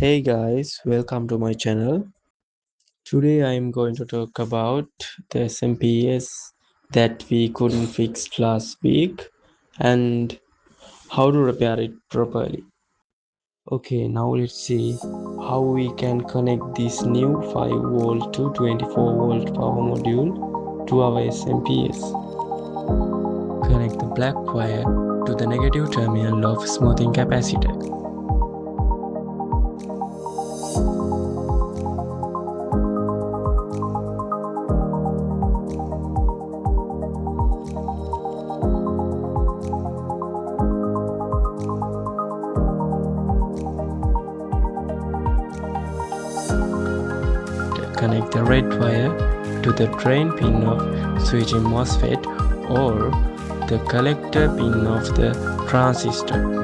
Hey guys, welcome to my channel. Today I am going to talk about the smps that we couldn't fix last week and how to repair it properly. Okay, now let's see how we can connect this new 5V to 24V power module to our smps. Connect the black wire to the negative terminal of smoothing capacitor. Connect the red wire to the drain pin of switching MOSFET or the collector pin of the transistor.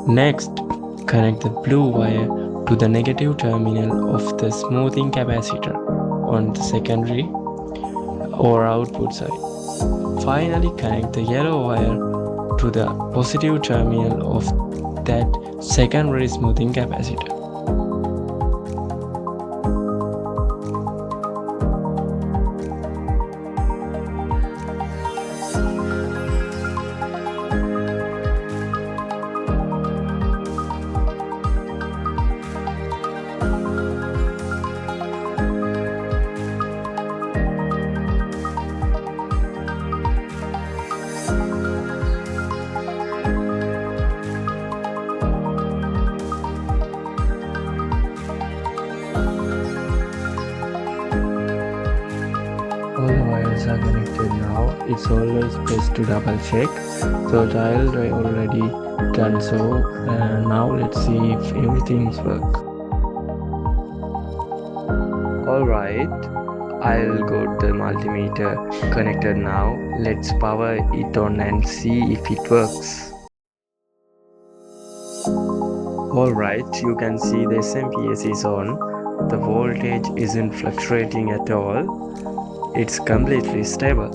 Next, connect the blue wire to the negative terminal of the smoothing capacitor on the secondary or output side. Finally, connect the yellow wire to the positive terminal of that secondary smoothing capacitor. All the wires are connected now. It's always best to double check. So trials are already done, so now let's see if everything's work. Alright, I'll got the multimeter connected now. Let's power it on and see if it works. Alright, you can see the smps is on. The voltage isn't fluctuating at all. It's completely stable.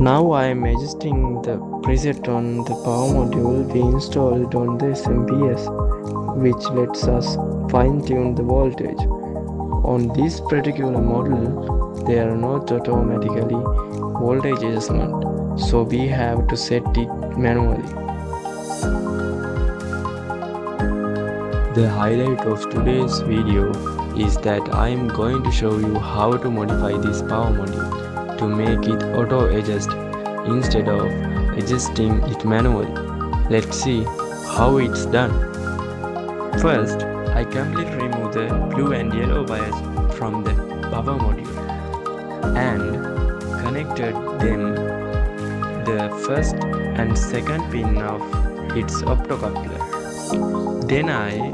Now I am adjusting the preset on the power module we installed on the smps, which lets us fine-tune the voltage. On this particular model, there are not automatically voltage adjustment, so we have to set it manually. The highlight of today's video is that I am going to show you how to modify this power module to make it auto adjust instead of adjusting it manually. Let's see how it's done. First, I completely remove the blue and yellow wires from the power module and connected them the first and second pin of its optocoupler. Then I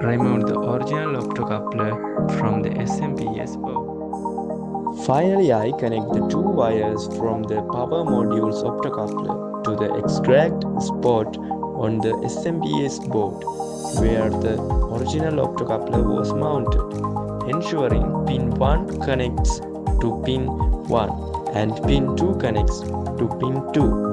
removed the original optocoupler from the smps board. Finally, I connect the two wires from the power module's optocoupler to the exact spot on the smps board where the original optocoupler was mounted, ensuring pin 1 connects to pin 1 and pin 2 connects to pin 2.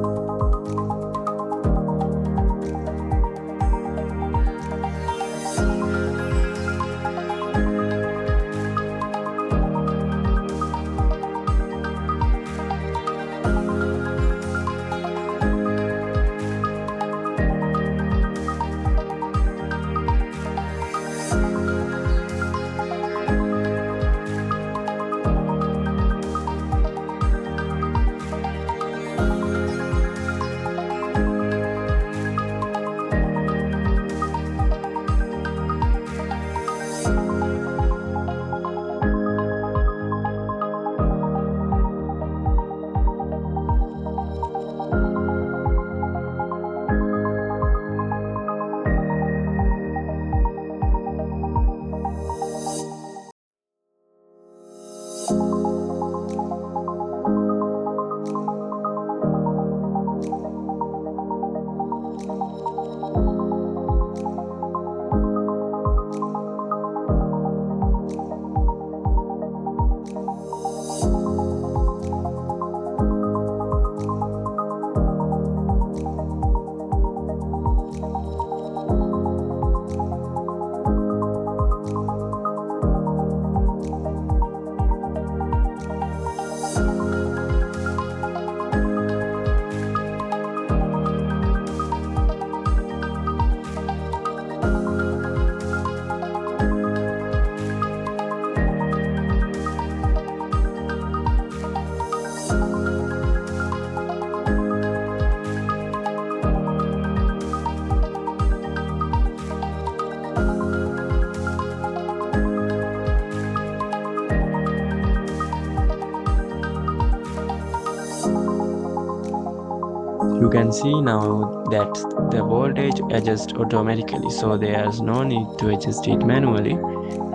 You can see now that the voltage adjusts automatically, so there's no need to adjust it manually.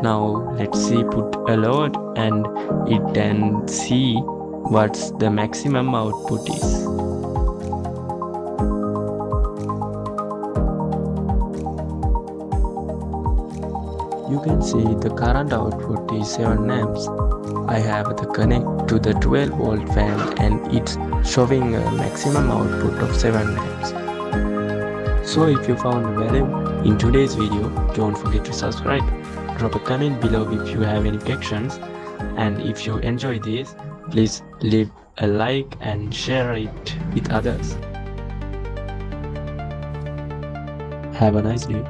Now let's see put a load and it then see what's the maximum output is. You can see the current output is 7 amps. I have the connect to the 12 volt fan and it's showing a maximum output of 7 amps. So if you found value in today's video, don't forget to subscribe. Drop a comment below if you have any questions, and if you enjoy this, please leave a like and share it with others. Have a nice day.